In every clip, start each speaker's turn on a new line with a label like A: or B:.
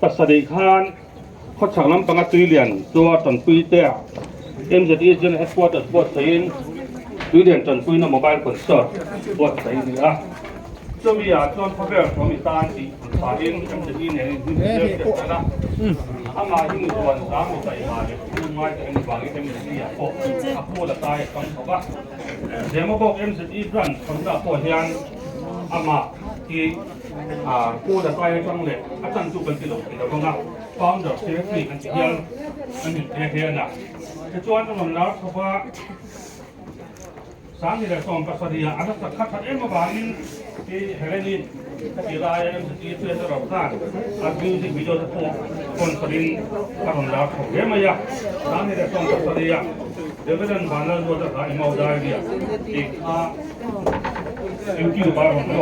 A: ปัสสาวะเขาฉากน้ำปังตุยเลียนตัวจนปุยเตะMZE จน headquarters บอดใส่ตุยเลียนจนปุยน้ำโมบายคอนเสิร์ตบอดใส่นี่ละจนมีจนพระเจ้าของมีตาสีสาเอง MZE เนี่ยที่เลือกเสร็จแล้วถ้ามาที่มือวันสามมีใส่มาเนี่ยไม่จะเป็นบางที่เป็นที่โอ้ขับพูดละตายต้องเขาว่าเดี๋ยวมาบอก MZE รันคนละตัวเฮียนอามาที่พูดละตายจังเลยอาจารย์จุกันที่หลงที่เราต้องนะฟังจากเสียงที่กันที่เฮียนมันถึงเฮียนน่ะจะชวนน้องรักเพราะว่าสามที่ได้ส่งปัสสาวะอันนั้นสักขัดมาบางที่เฮเลนีที่รายที่เพื่อนเราสร้างอันมิวสิกวิดีโอทั้งคนสลิงกับน้องรักของเฮียมาอย่างสามที่ได้ส่งปัสสาวะเดี๋ยวก็จะผ่านแล้วตัวจะขายมาได้เนี่ยอีกอยู่บ้านของเรา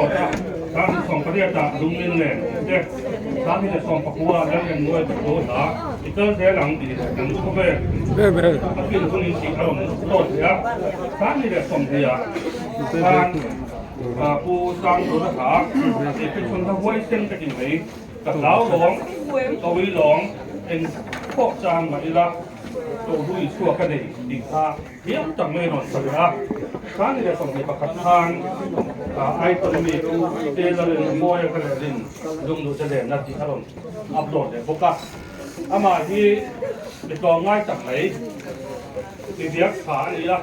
A: การส่งประเทศจากลุงเงินเนี่ยเด็กการที่จะส่งปักหัวแล้วยังน้อยตัวหาอีกตัวเสียหลังดีหลังก็ไม่กินคนนี้สิอารมณ์โตเสียการที่จะส่งเสียการผู้สร้างตัวหาเป็นคนทำไว้เส้นกันอย่างไรกับเหล้าหลงตัววิหลงเป็นพวกจางมาอีละตัวผู้ชั่วกันเลยดีค่ะเยี่ยมจังเลยหน่อยสักนะการที่จะส่งในประคับทางไอ้ตัวนี้ดูเตลเลยมวยกันเลยลุงดูจะเด่นนัดที่อารมณ์อัพโหลดเลยพวกก็อามาที่เป็นกองง่ายจังไหนที่เดียกขานี่ละ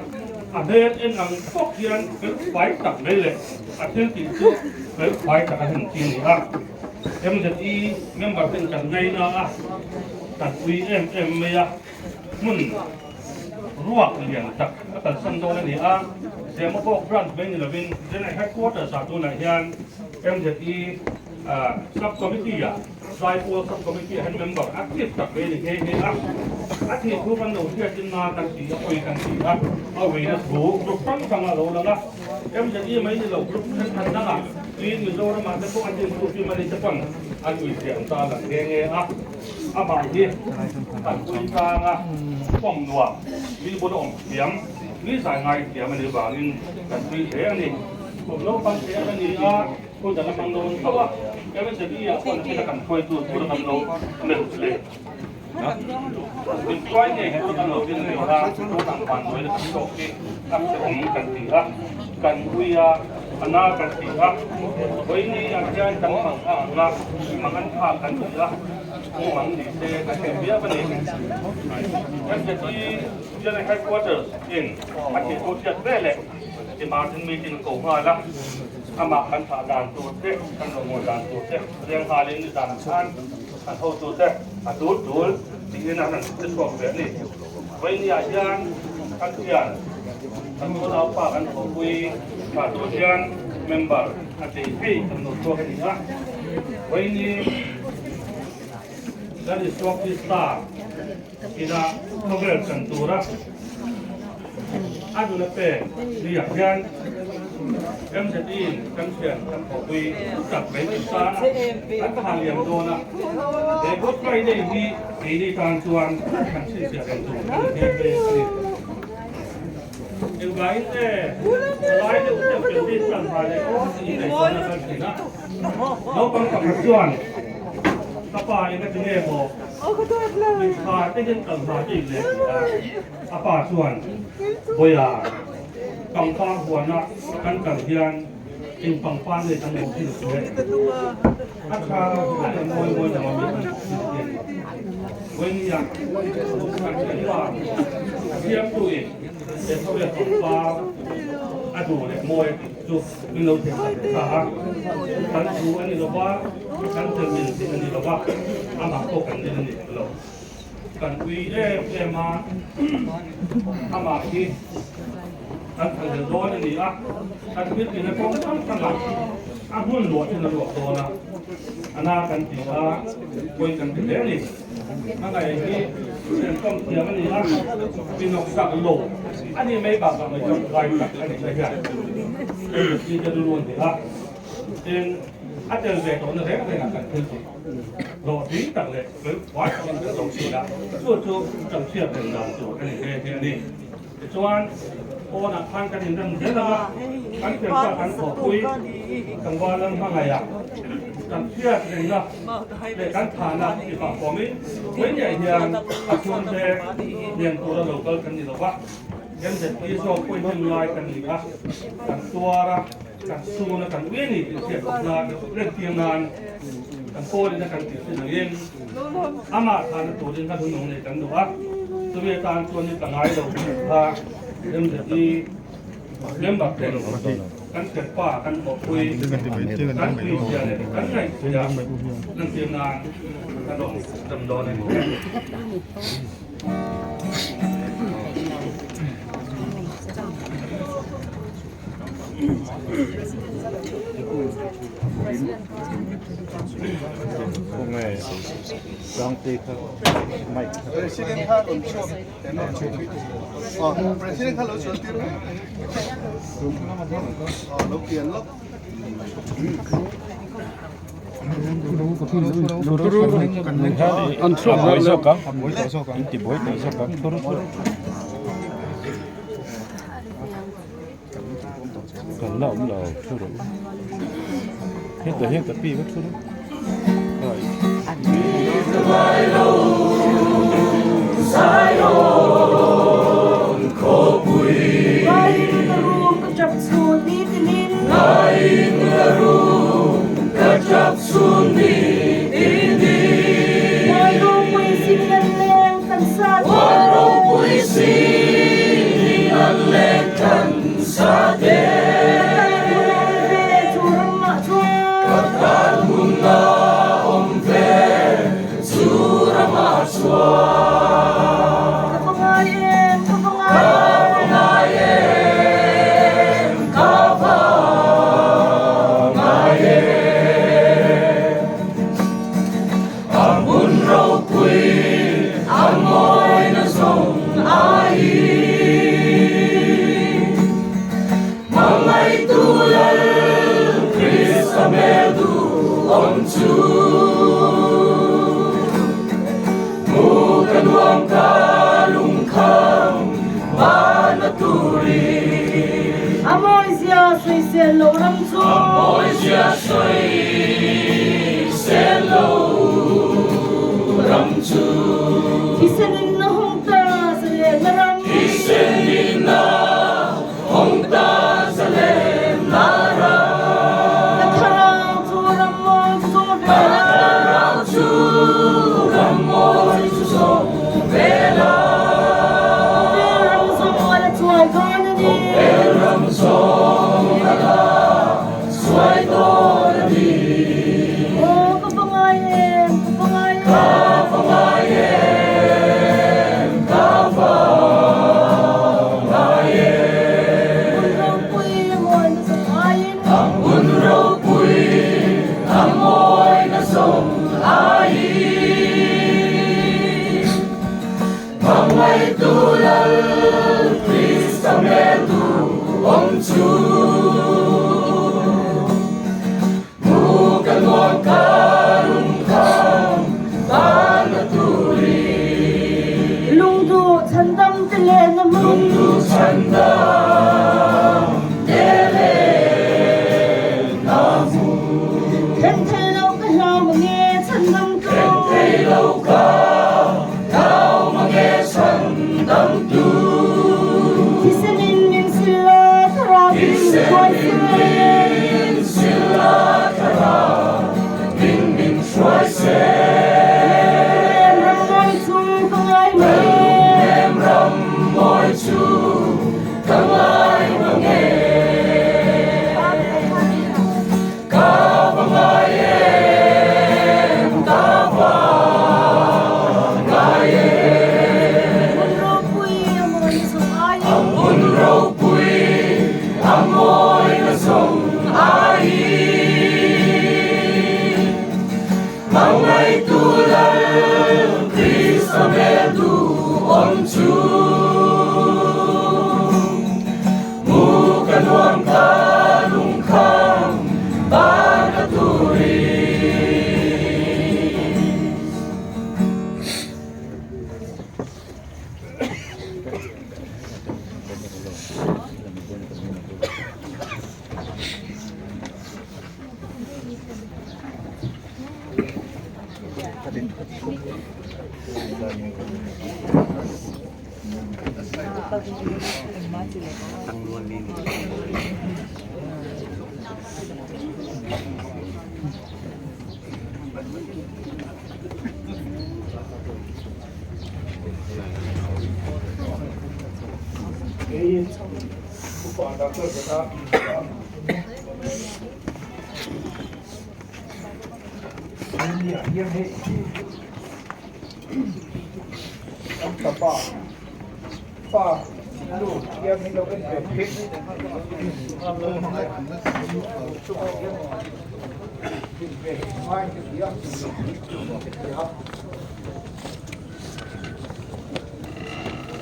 A: อันเดินเอ็นหลังพวกเทียนเป็นไฟจังเลยอันเดินติดชุดเป็นไฟจังกันจริงนี่ละจะอีเงี้ยแบบเป็นจังไงนะตัดวีไม่ยะมุ่นรวกเลี้ยงจากตัดสันโดนนี่เสียมาบอกรันเป็นระวินเจนไอ้ headquarters สาธุนายยันMZE subcommittee รายพวก subcommittee ให้ member active จากเวทีactive ทุกคนหนูที่จะมากันสีคุยกันสีเอาไว้นะถูกรูปตั้งฟังเราแล้วนะ MZE ไม่ได้เรารูปฉันทันนั่นอ่ะลีนอยู่โดนมาแต่พวกอันที่รูปที่มันจะฟังอันอยู่เสียงตาหลังเงี้ยบางทีตัดคุยกันป้องหนัวมีบุตรองเสียงนี่สายไงเสียงมันดีกว่านี่ตัดคุยเสียงนี่ผมรู้ฟังเสียงนี่คนจะทำโดนเพราะว่ามันจะมีคนที่จะกันคุยตัวผู้ทำโดนเร็วเลยนะเป็นก้อยเนี่ยผู้ทำโดนเป็นเร็วนะผู้ทำฟันด้วยแล้วก็โอเคตั้งใจกันตีกันคุยอันน่ากันตีวันนี้อาจารย์ตั้งฟังนะมันพากันตีมันดีเสียกันเยอะไปเลยมันจะที่จะใน headquarters เองอาทิตย์พุธจะได้เลยที่มาถึงมีที่โกงมาแล้วอามาคันขาดานตัวเด็กกันลงหัวดานตัวเด็กเรียงหาเลี้ยงดานชันอันเท่าตัวเด็กอันดูสิ่งนี้นั่นจะบอกแบบนี้วันนี้อาจารย์กันเทียนทั้งหมดเราฝากกันคุยฝากตัวเทียนเมมเบอร์อาทิตย์พี่กำหนดตัวกันนี้นะวันนี้dan iswak kita kita cover kantura adu lepe lihat kan MZE kan sian kan kopi tak baik kita kan hal yang dona dekot kai ini kan tuan kan sian kan tuan yang lain selain itu pendidikan pada ini sana kan kita lopang kemudian apa yang kita nemoขาได้ยินต่างหากอีกเลยอาป่าส่วนบอยากังฟ้าหัวนะกันกังเทียนอิงปังฟ้าเลยทั้งหมดที่สวยอาคาอะไรมวยจะมาเป็นเว้นอยากรู้กันที่ว่าเทียบตัวเองเป็นเขาเรียกปังฟ้าอาดูเนี่ยมวยจุดมีเราเทียบกันกันดูอันนี้เราว่ากันเจอมีสิ่งอันนี้เราว่าอามาโตกันนี่นี่เรากันวีมาอามาที่กันทางเดินโดนนี่ละกันวิทย์ในกองทั้งหลังหุ่นหลวงที่เราหลวงตัวนะอันน่ากันตีละคุยกันถึงแล้วนี่อะไรที่เป็นต้องเทียมนี่ละเป็นนกสักโลอันนี้ไม่บาปไม่จำไรกับอันนี้ใช่ไหมที่จะดูนี่ละเป็นอาจจะเรียกตัวนั้นเรียกอะไรกันคือโลดีต่างเลยหรือวัดมันก็ลงสีละช่วยจังเทียบเป็นดาวตัวอันนี้แค่นี้ส่วนโอ้นักพันกันนั่นเดี๋ยวนะกันเกี่ยวกับกันขอคุยกันว่าเรื่องอะไรอ่ะ kan thiat ring na le kan thana ki pa komi wen ya hian athun te lian tura local kan ni lawa yan de pi so point ning lai kan ni a kan tuara kan suna kan weni ki thiat na le tiang nan kan poli na kan ti na yen ama thana turin kan hunong ne kan duwa tu ve tan chuan ni tangai lo ha yan de ti lem bak te kanเกิดป้ากันบอกคุยกันคุยเสียเนี่ยกันไงเสียนั่นเตรียมงานกันดำดอนในหมู่
B: คงไงลองตีเขาไม่
C: Presiden ka lunsod. Presiden ka lunsod tiro. Lukian lo.
B: Boy soka, inti boy soka, turu turu. Còn lẩu lẩu turu. Hết pi mất turu. Rồi.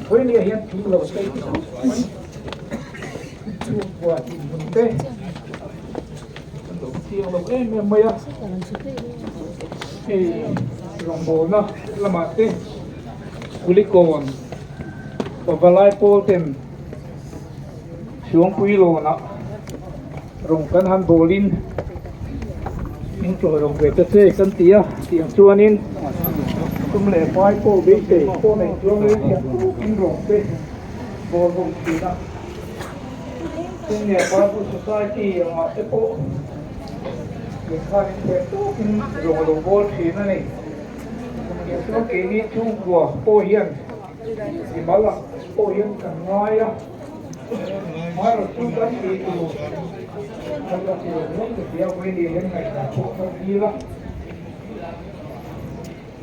D: với này hiện chúng lầu tây chua quả thì mình tê tiêu lầu em mày à thì lòng bồn nó là mà tê glucose và valai protein xuống quý lô nó rồng cân han bolin những chỗ rồng về tất tê cân tía tiếng chua nín chúng lệ phái cô bị tê cô này xuống lên những rồng tê bồn rồng tê đó chúng lệ phái cô society mà tê cô việc khai về tốt rồng rồng bồn tê nó này những số kỹ niệm chung của cô hiền thì bảo là cô hiền cần nói đó nói rồi chúng ta đi tù chúng ta tù lúc thì theo với đi đến ngày là cuộc sống đi đó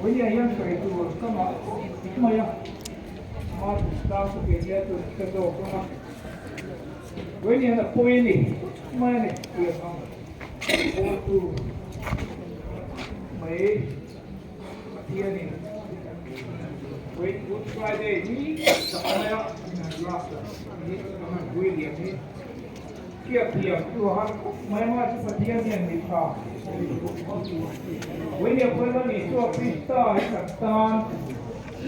D: với nhà hiền phải tù các bạn ít mà ya mà ta có cái gì tù cái đồ của nó với nhà là cô hiền đi mà này việc không cô tù mấy kia này với Good Friday ní saya last ini dengan William ini tiap-tiap Tuhan memang seperti yang diminta William pernah ni suatu pesta Pakistan